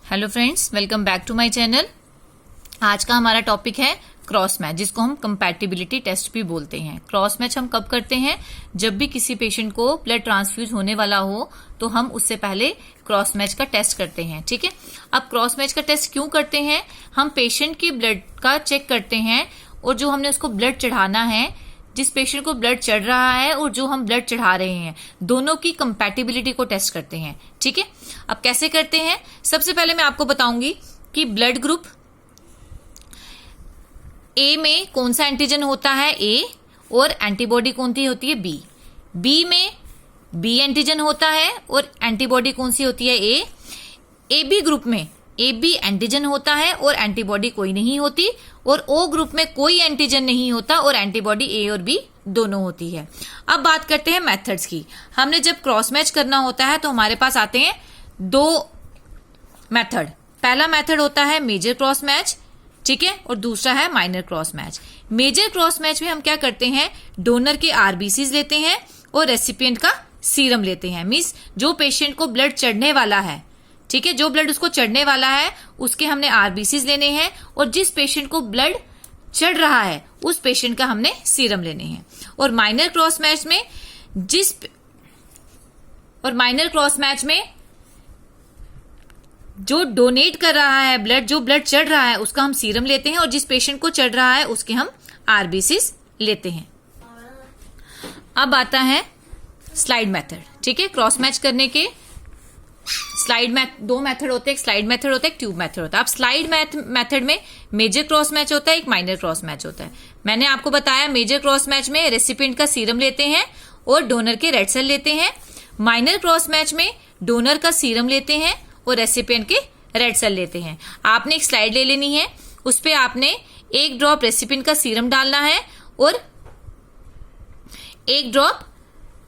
Hello friends, welcome back to my channel. आज का हमारा टॉपिक है क्रॉस मैच, जिसको हम कंपैटिबिलिटी टेस्ट भी बोलते हैं। क्रॉस मैच हम कब करते हैं? जब भी किसी पेशेंट को ब्लड ट्रांसफ्यूज होने वाला हो तो हम उससे पहले क्रॉस मैच का टेस्ट करते हैं। ठीक है, अब क्रॉस मैच का टेस्ट क्यों करते हैं? हम पेशेंट के ब्लड का चेक करते हैं और जो हमने उसको ब्लड चढ़ाना है, जिस पेशेंट को ब्लड चढ़ रहा है और जो हम ब्लड चढ़ा रहे हैं, दोनों की कंपैटिबिलिटी को टेस्ट करते हैं। ठीक है, अब कैसे करते हैं? सबसे पहले मैं आपको बताऊंगी कि ब्लड ग्रुप ए में कौन सा एंटीजन होता है, ए, और एंटीबॉडी कौन सी होती है, बी। बी में बी एंटीजन होता है और एंटीबॉडी कौन सी होती है, ए। ए बी ग्रुप में ए बी एंटीजन होता है और एंटीबॉडी कोई नहीं होती, और ओ ग्रुप में कोई एंटीजन नहीं होता और एंटीबॉडी ए और बी दोनों होती है। अब बात करते हैं मेथड्स की। हमने जब क्रॉस मैच करना होता है तो हमारे पास आते हैं दो मेथड। पहला मेथड होता है मेजर क्रॉस मैच, ठीक है, और दूसरा है minor cross match. Major cross match में हम क्या करते हैं, डोनर के आरबीसीज लेते हैं और रेसिपिएंट का सीरम लेते हैं। मींस जो पेशेंट को ब्लड चढ़ने वाला है, ठीक है, जो ब्लड उसको चढ़ने वाला है उसके हमने आरबीसीज लेने हैं, और जिस पेशेंट को ब्लड चढ़ रहा है उस पेशेंट का हमने सीरम लेने हैं। और माइनर क्रॉस मैच में जो डोनेट कर रहा है ब्लड, जो ब्लड चढ़ रहा है उसका हम सीरम लेते हैं, और जिस पेशेंट को चढ़ रहा है उसके हम आरबीसीज लेते हैं। अब आता है स्लाइड मेथड। ठीक है, क्रॉस मैच करने के दो मेथड होते हैं, एक स्लाइड मेथड होता है, एक ट्यूब मेथड होता है। अब स्लाइड मेथड में मेजर क्रॉस मैच होता है, एक माइनर क्रॉस मैच होता है। मैंने आपको बताया मेजर क्रॉस मैच में रेसिपिएंट का सीरम लेते हैं और डोनर के रेड सेल लेते हैं। माइनर क्रॉस मैच में डोनर का सीरम लेते हैं और रेसिपिएंट के रेड सेल लेते हैं। आपने एक स्लाइड ले लेनी है, उस पे आपने एक ड्रॉप रेसिपिएंट का सीरम डालना है और एक ड्रॉप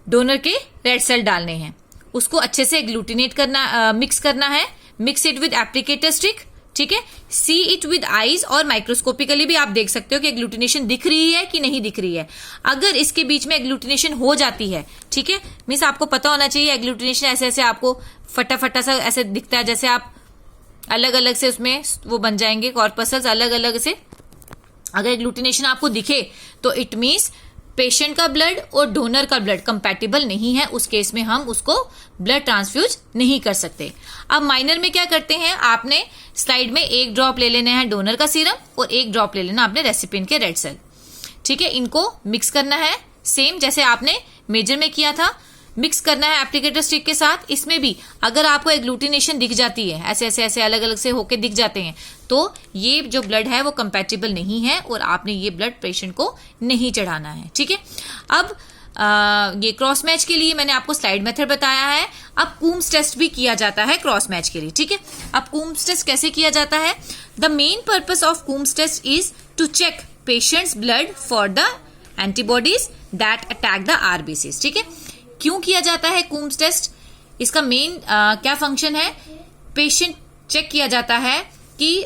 डोनर के रेड सेल डालने हैं। उसको अच्छे से एग्लूटिनेट करना, मिक्स करना है। Mix it with applicator stick, ठीक है। सी इट विद आईज, और माइक्रोस्कोपिकली भी आप देख सकते हो कि एग्लूटिनेशन दिख रही है कि नहीं दिख रही है। अगर इसके बीच में एग्लूटिनेशन हो जाती है, ठीक है, मीन्स आपको पता होना चाहिए एग्लूटिनेशन ऐसे ऐसे आपको फटा सा ऐसे दिखता है, जैसे आप अलग अलग से उसमें वो बन जाएंगे कॉर्पसल्स अलग अलग से। अगर एग्लूटिनेशन आपको दिखे तो इट मीन्स पेशेंट का ब्लड और डोनर का ब्लड कंपैटिबल नहीं है। उस केस में हम उसको ब्लड ट्रांसफ्यूज नहीं कर सकते। अब माइनर में क्या करते हैं, आपने स्लाइड में एक ड्रॉप ले लेना है डोनर का सीरम और एक ड्रॉप ले लेना आपने रेसिपिएंट के रेड सेल, ठीक है। इनको मिक्स करना है सेम जैसे आपने मेजर में किया था, मिक्स करना है एप्लीकेटर स्टिक के साथ। इसमें भी अगर आपको एग्लूटिनेशन दिख जाती है, ऐसे ऐसे ऐसे अलग अलग से होके दिख जाते हैं, तो ये जो ब्लड है वो कंपैटिबल नहीं है और आपने ये ब्लड पेशेंट को नहीं चढ़ाना है, ठीक है। अब ये क्रॉस मैच के लिए मैंने आपको स्लाइड मेथड बताया है। अब कूम्स टेस्ट भी किया जाता है क्रॉस मैच के लिए, ठीक है। अब कूम्स टेस्ट कैसे किया जाता है? The main purpose of Coombs test is to check patients blood for the antibodies that attack the RBCs, ठीक है। क्यों किया जाता है कूम्स टेस्ट? इसका मेन क्या फंक्शन है? पेशेंट चेक किया जाता है कि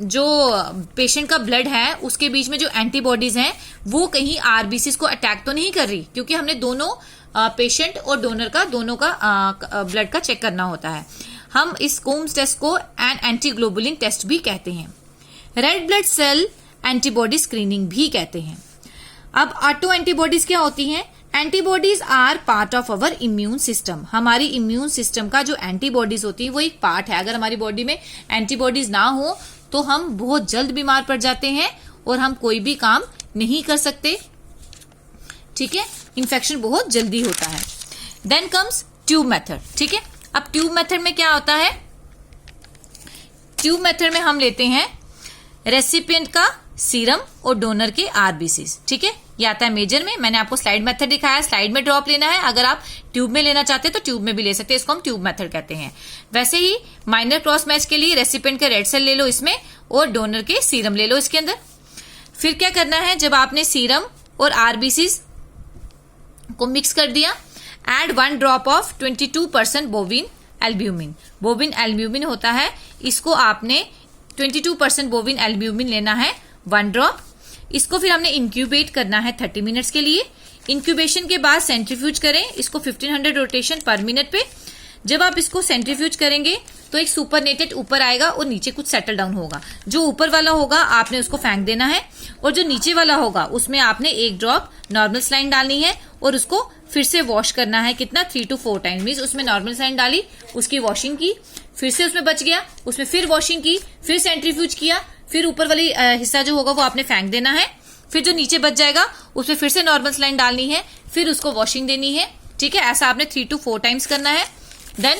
जो पेशेंट का ब्लड है उसके बीच में जो एंटीबॉडीज हैं वो कहीं आरबीसीज को अटैक तो नहीं कर रही, क्योंकि हमने दोनों पेशेंट और डोनर का दोनों का ब्लड का चेक करना होता है। हम इस कूम्स टेस्ट को एन एंटीग्लोबुलिन टेस्ट भी कहते हैं, red blood cell antibody screening भी कहते हैं। अब ऑटो एंटीबॉडीज क्या होती हैं? Antibodies are part of our immune system. हमारी इम्यून सिस्टम का जो एंटीबॉडीज होती है वो एक पार्ट है। अगर हमारी बॉडी में एंटीबॉडीज ना हो तो हम बहुत जल्द बीमार पड़ जाते हैं और हम कोई भी काम नहीं कर सकते, ठीक है। इन्फेक्शन बहुत जल्दी होता है। देन कम्स ट्यूब मेथड, ठीक है। अब ट्यूब मेथड में क्या होता है? ट्यूब मेथड में हम लेते हैं रेसिपिएंट का सीरम और डोनर के आरबीसीज, ठीक है। ये आता है मेजर में। मैंने आपको स्लाइड मेथड दिखाया, स्लाइड में ड्रॉप लेना है। अगर आप ट्यूब में लेना चाहते हैं तो ट्यूब में भी ले सकते हैं, इसको हम ट्यूब मेथड कहते हैं। वैसे ही माइनर क्रॉस मैच के लिए रेसिपिएंट का रेड सेल ले लो इसमें और डोनर के सीरम ले लो इसके अंदर। फिर क्या करना है, जब आपने सीरम और आरबीसीज को मिक्स कर दिया, add 1 drop of 22% bovine albumin. Bovine albumin होता है, इसको आपने 22% बोविन एल्ब्यूमिन लेना है 1 ड्रॉप। इसको फिर हमने इंक्यूबेट करना है 30 मिनट्स के लिए। इंक्यूबेशन के बाद सेंट्रीफ्यूज करें इसको 1500 रोटेशन पर मिनट पे। जब आप इसको सेंट्रीफ्यूज करेंगे तो एक सुपरनेटेड ऊपर आएगा और नीचे कुछ सेटल डाउन होगा। जो ऊपर वाला होगा आपने उसको फेंक देना है, और जो नीचे वाला होगा उसमें आपने 1 ड्रॉप नॉर्मल सलाइन डालनी है और उसको फिर से वॉश करना है। कितना? 3 to 4 टाइम। मीन्स उसमें नॉर्मल सलाइन डाली, उसकी वॉशिंग की, फिर से उसमें बच गया, उसमें फिर वॉशिंग की, फिर सेंट्रीफ्यूज किया, फिर ऊपर वाली हिस्सा जो होगा वो आपने फेंक देना है। फिर जो नीचे बच जाएगा उसमें फिर से नॉर्मल सलाइन डालनी है, फिर उसको वॉशिंग देनी है। ठीक है, ऐसा आपने 3 to 4 टाइम्स करना है। Then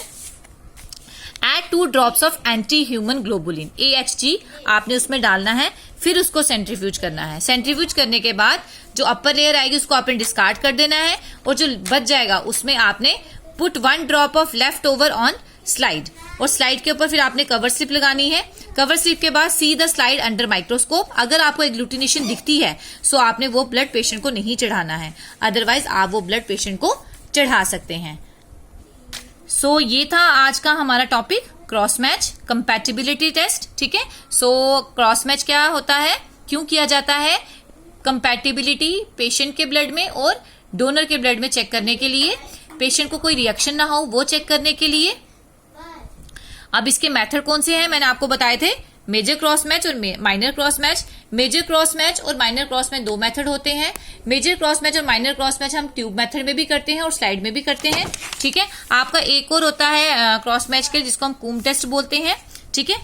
add 2 drops of anti human globulin AHG आपने उसमें डालना है, फिर उसको सेंट्रीफ्यूज करना है। सेंट्रीफ्यूज करने के बाद जो अपर लेयर आएगी उसको आपने डिस्कार्ड कर देना है, और जो बच जाएगा उसमें आपने put 1 drop of left over on slide, और स्लाइड के ऊपर फिर आपने कवर स्लिप लगानी है। कवर स्लिप के बाद see the slide under microscope. अगर आपको एग्लूटिनेशन दिखती है सो आपने वो ब्लड पेशेंट को नहीं चढ़ाना है, अदरवाइज आप वो ब्लड पेशेंट को चढ़ा सकते हैं। सो ये था आज का हमारा topic, cross match compatibility test. ठीक है, सो क्रॉस मैच क्या होता है, क्यों किया जाता है? कंपैटिबिलिटी पेशेंट के ब्लड में और डोनर के ब्लड में चेक करने के लिए, पेशेंट को कोई रिएक्शन ना हो वो चेक करने के लिए। अब इसके मेथड कौन से हैं मैंने आपको बताए थे, मेजर क्रॉस मैच और minor cross match. Major cross match और माइनर क्रॉस मैच 2 मेथड होते हैं। मेजर क्रॉस मैच और माइनर क्रॉस मैच हम ट्यूब मेथड में भी करते हैं और स्लाइड में भी करते हैं। ठीक है, आपका एक और होता है क्रॉस मैच के, जिसको हम कूम टेस्ट बोलते हैं। ठीक है,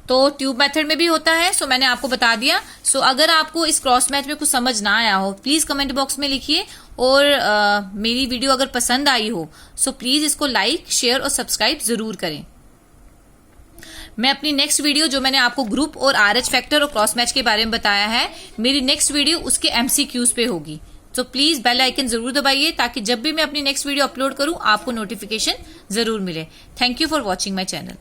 तो ट्यूब मेथड में भी होता है। सो मैंने आपको बता दिया। सो अगर आपको इस क्रॉस मैच में कुछ समझ ना आया हो प्लीज कमेंट बॉक्स में लिखिए, और मेरी वीडियो अगर पसंद आई हो सो प्लीज इसको लाइक, शेयर और सब्सक्राइब जरूर करें। मैं अपनी नेक्स्ट वीडियो, जो मैंने आपको ग्रुप और RH फैक्टर और क्रॉस मैच के बारे में बताया है, मेरी नेक्स्ट वीडियो उसके MCQs पे होगी। तो प्लीज बेल आइकन जरूर दबाइए ताकि जब भी मैं अपनी नेक्स्ट वीडियो अपलोड करूं आपको नोटिफिकेशन जरूर मिले। Thank you for watching my channel.